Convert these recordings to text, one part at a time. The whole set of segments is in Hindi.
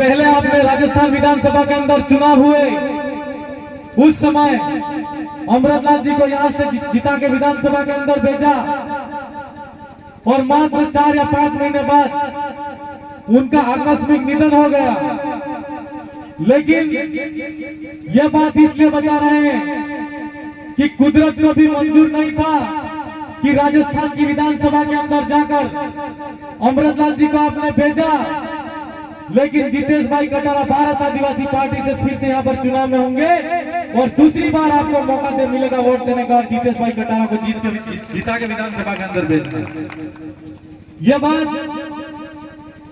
पहले आपने राजस्थान विधानसभा के अंदर चुनाव हुए, उस समय अमृतलाल जी को यहां से जिता के विधानसभा के अंदर भेजा और मात्र 4 या 5 महीने बाद उनका आकस्मिक निधन हो गया। लेकिन यह बात इसलिए बता रहे हैं कि कुदरत को भी मंजूर नहीं था कि राजस्थान की विधानसभा के अंदर जाकर अमृतलाल जी को आपने भेजा। लेकिन जितेश भाई कटारा भारत आदिवासी पार्टी से फिर से यहाँ पर चुनाव में होंगे और दूसरी बार आपको मौका दे मिलेगा वोट देने का और जितेश भाई कटारा को जिता के विधानसभा के अंदर भेजना। यह बात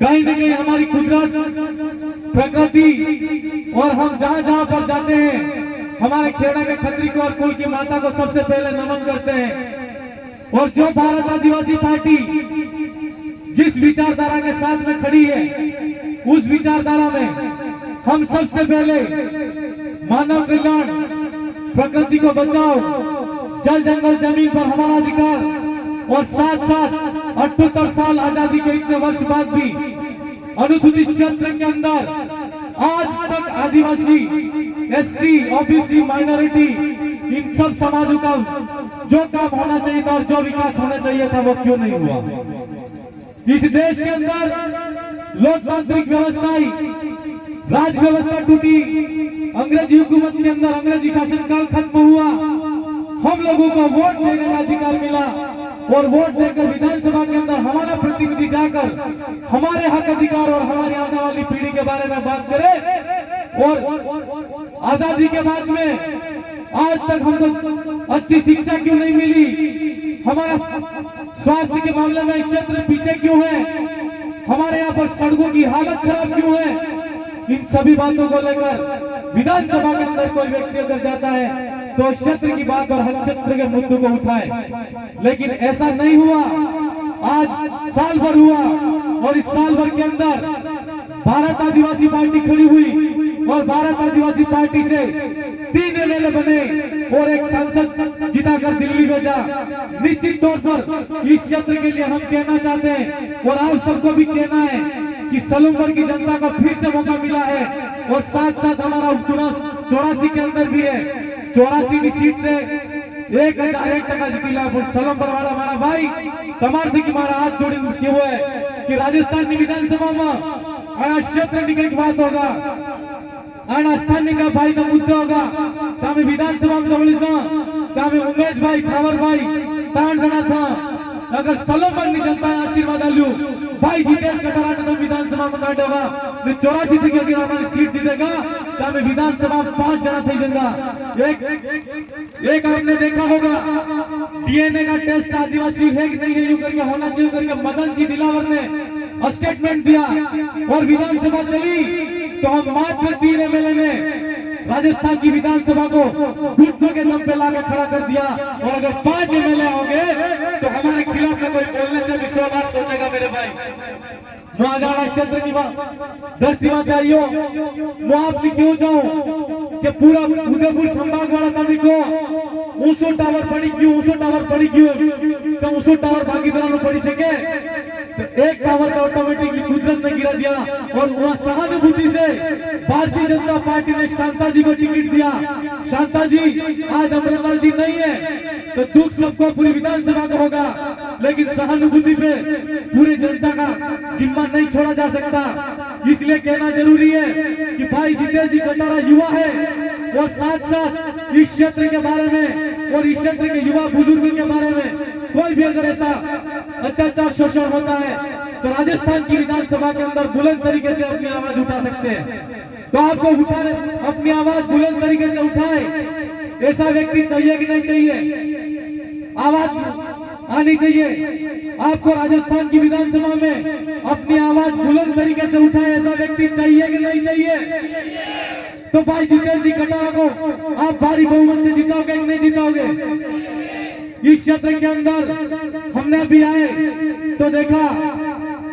कहीं न कहीं हमारी कुदरत, प्रकृति और हम जहां जहां पर जाते हैं हमारे खेड़ा के खत्री को और कुल की माता को सबसे पहले नमन करते हैं। और जो भारत आदिवासी पार्टी जिस विचारधारा के साथ में खड़ी है, उस विचारधारा में हम सबसे पहले मानव कल्याण, प्रकृति को बचाओ, जल जंगल जमीन पर हमारा अधिकार और साथ साथ 78 साल आजादी के इतने वर्ष बाद भी अनुसूचित क्षेत्र के अंदर आज तक आदिवासी, एससी, ओबीसी, माइनॉरिटी, इन सब समाजों का जो काम होना चाहिए था और जो विकास होना चाहिए था वो क्यों नहीं हुआ। इस देश के अंदर लोकतांत्रिक व्यवस्थाएं, राज व्यवस्था टूटी, अंग्रेजी हुकूमत के अंदर अंग्रेजी शासनकाल खत्म हुआ, हम लोगों को वोट देने का अधिकार मिला और वोट देकर विधानसभा के अंदर हमारा प्रतिनिधि जाकर हमारे हक अधिकार और हमारी आने वाली पीढ़ी के बारे में बात करे। और आजादी के बाद में आज तक हमको अच्छी शिक्षा क्यों नहीं मिली, हमारा स्वास्थ्य के मामले में क्षेत्र पीछे क्यों है, हमारे यहाँ पर सड़कों की हालत खराब क्यों है, इन सभी बातों को लेकर विधानसभा के अंदर कोई व्यक्ति अगर जाता है तो क्षेत्र की बात और हर क्षेत्र के मुद्दों को उठाए। लेकिन ऐसा नहीं हुआ। आज साल भर हुआ और इस साल भर के अंदर भारत आदिवासी पार्टी खड़ी हुई और भारत आदिवासी पार्टी से 3 एमएलए बने और एक सांसद जिताकर दिल्ली भेजा। निश्चित तौर पर इस क्षेत्र के लिए हम कहना चाहते हैं और आप सबको भी कहना है कि सलूमपुर की जनता को फिर से मौका मिला है और साथ साथ हमारा उपचुनाव 84 के अंदर भी है। 84 की सीट से 1001 जीतीला सलूमपुर वाला हमारा भाई कमार थी कि हमारा हाथ जोड़ी क्यों है कि राजस्थान की विधानसभा में आना क्षेत्र की बात होगा, आना स्थानीय का भाई का मुद्दा होगा। तामे विधानसभा में तामे उमेश भाई, थावर भाई तान जाना था अगर सलूमपुर की जनता आशीर्वाद आलू भाई जितेश कटारा ने विधानसभा में काटेगा 84 थी अगर हमारी सीट जीतेगा तो हमें विधानसभा में 5 जना थे एक आपने देखा होगा डीएनए का टेस्ट आदिवासी है कि नहीं है, यू करके होना चाहिए करके मदन जी दिलावर ने स्टेटमेंट दिया और विधानसभा चली तो हम मात्र 3 एमएलए में राजस्थान की विधानसभा को घुटनों के दम पे लाकर खड़ा कर दिया। और अगर 5 एमएलए होंगे तो हमारे खिलाफ में कोई बोलने से भी 100 बार सोचेगा मेरे भाई। महाजाड़ा क्षेत्र की धरती माता आइयो मैं आपने क्यों जाऊं कि पूरा उदयपुर संभाग वाला तभी को ऊंसो टावर पड़ी क्यों तो ऊंसो टावर भागीदार पड़ी सके तो एक टावर का ऑटोमेटिकली कुदरत ने गिरा दिया और वहां सहानुभूति से भारतीय जनता पार्टी ने शांता जी को टिकट दिया। शांता जी आज अमृतलाल जी नहीं है तो दुख सबको पूरी विधानसभा को होगा, लेकिन सहानुभूति पे पूरी जनता का जिम्मा नहीं छोड़ा जा सकता। इसलिए कहना जरूरी है कि भाई जितेश जी कटारा युवा है और साथ साथ इस क्षेत्र के बारे में और इस क्षेत्र के युवा बुजुर्गों के बारे में कोई भी अगर ऐसा अत्याचार शोषण होता है तो राजस्थान की विधानसभा के अंदर बुलंद तरीके से अपनी आवाज उठा सकते हैं। तो आपको उठाने अपनी आवाज बुलंद तरीके से उठाए, ऐसा व्यक्ति चाहिए कि नहीं चाहिए, आवाज आनी चाहिए। आपको राजस्थान की विधानसभा में अपनी आवाज बुलंद तरीके से उठाए ऐसा व्यक्ति चाहिए कि नहीं चाहिए। तो भाई जितेश जी कटारा को आप भारी बहुमत से जिताओगे कि नहीं जिताओगे। इस क्षेत्र के अंदर हमने अभी आए तो देखा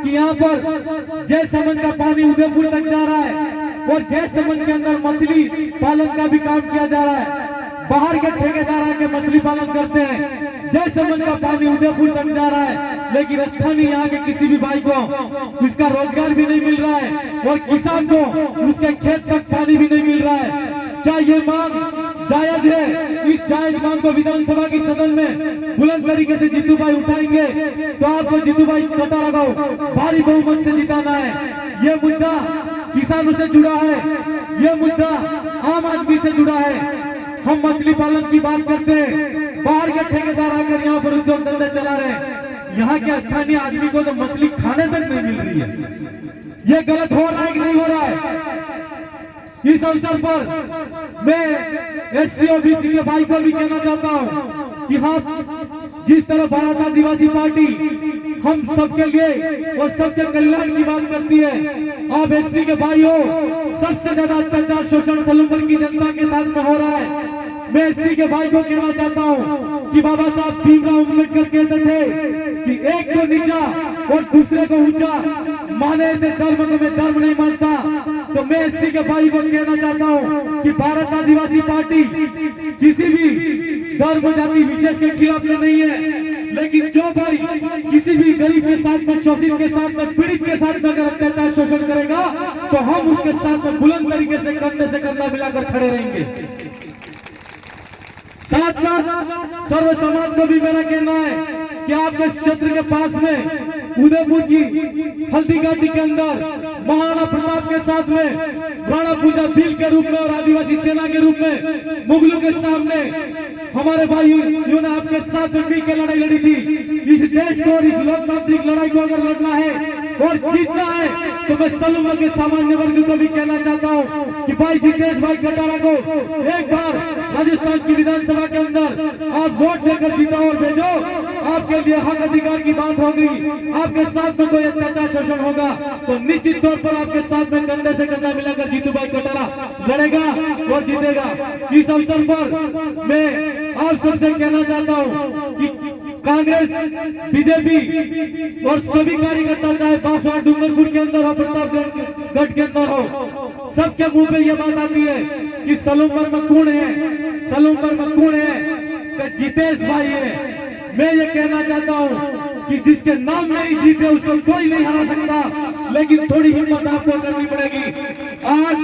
कि यहाँ पर जय समन का पानी उदयपुर तक जा रहा है और जय समन के अंदर मछली पालन का भी काम किया जा रहा है। बाहर के ठेकेदार आके मछली पालन करते हैं, जय समन का पानी उदयपुर तक जा रहा है लेकिन स्थानीय यहाँ के किसी भी भाई को उसका रोजगार भी नहीं मिल रहा है और किसान को उसके खेत तक पानी भी नहीं मिल रहा है। क्या ये मांग जायज है? इस जायज मांग को विधानसभा की सदन में बुलंद तरीके से जीतू भाई उठाएंगे तो आपको जीतू भाई कटारा को भारी बहुमत से जिताना है। ये मुद्दा किसानों से जुड़ा है, ये मुद्दा आम आदमी से जुड़ा है। हम मछली पालन की बात करते हैं, बाहर के ठेकेदार आकर यहाँ पर उद्योग धंधे चला रहे हैं, यहाँ के स्थानीय आदमी को तो मछली खाने तक नहीं मिल रही है। ये गलत हो रहा है कि नहीं हो रहा है? इस अवसर पर मैं एससी ओबीसी के भाई को भी कहना चाहता हूँ कि हाँ, जिस तरह भारत आदिवासी पार्टी हम सबके लिए और सबके कल्याण की बात करती है, आप एससी के भाई हो, सबसे ज्यादा अत्याचार शोषण सलूमपुर की जनता के साथ में हो रहा है। मैं एससी के भाई को कहना चाहता हूँ कि बाबा साहब भीमराव अम्बेडकर कहते थे कि एक को नीचा और दूसरे को ऊंचा माने से धर्म को मैं धर्म नहीं मानता। तो मैं एससी के भाई को कहना चाहता हूँ कि भारत आदिवासी पार्टी किसी भी धर्म जाति विशेष के खिलाफ में नहीं है, लेकिन जो भाई किसी भी गरीब के साथ में, शोषित के साथ में, पीड़ित के साथ में अगर अत्याचार शोषण करेगा तो हम उसके साथ में बुलंद तरीके से कंधा मिलाकर खड़े रहेंगे। साथ साथ सर्व समाज को भी मेरा कहना है कि आपके क्षेत्र के पास में उदयपुर की हल्दी घाटी के अंदर महाराणा प्रताप के साथ में राणा पूजा भील के रूप में और आदिवासी सेना के रूप में मुगलों के सामने हमारे भाइयों ने आपके साथ में मिलकर लड़ाई लड़ी थी। इस देश को और इस लोकतांत्रिक लड़ाई को अगर लड़ना है और जीतना है तो मैं सलूमपुर के सामान्य वर्ग को भी कहना चाहता हूँ कि भाई जितेश भाई कटारा को एक बार राजस्थान की विधानसभा के अंदर आप वोट देकर जिताओ और भेजो। आपके लिए हक अधिकार की बात होगी, आपके साथ में कोई अत्याचार शोषण होगा तो निश्चित तौर पर आपके साथ में कंधे से कंधा मिलाकर जीतू भाई कटारा लड़ेगा और जीतेगा। इस अवसर पर मैं आप सबसे कहना चाहता हूँ कि कांग्रेस, बीजेपी और सभी कार्यकर्ता चाहे बांसवाड़ा डूंगरपुर के अंदर हो, प्रतापगढ़ के अंदर हो, सबके मुंह पे ये बात आती है कि सलूमपुर में कौन है, सलूमपुर में कौन है, तो जितेश भाई है। मैं ये कहना चाहता हूँ कि जिसके नाम नहीं जीते उसको कोई नहीं हरा सकता, लेकिन थोड़ी हिम्मत आपको करनी पड़ेगी। आज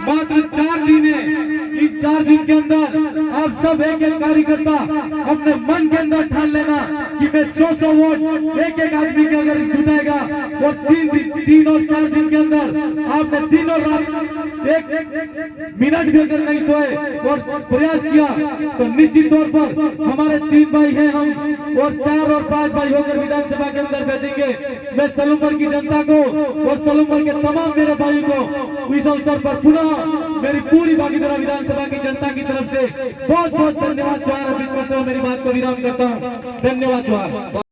मात्र 4 दिन है, इन 4 दिन के अंदर आप सब एक एक कार्यकर्ता अपने मन के अंदर ठान लेना कि मैं 100 वोट एक एक आदमी के अगर जुटाएगा और 3 और 4 दिन के अंदर आपने दिनों रात एक मिनट भी अगर नहीं सोए और प्रयास किया तो निश्चित तौर पर हमारे 3 भाई हैं हम और 4 और 5 भाई होकर विधानसभा के अंदर भेजेंगे। मैं सलूमपुर की जनता को और सलूमपुर के तमाम मेरे भाई को इस अवसर पर पुनः मेरी पूरी बागीधरा विधानसभा की जनता की तरफ से बहुत बहुत धन्यवाद जोहार अर्पित करते हुए मेरी बात को विराम करता हूँ। धन्यवाद जोहार।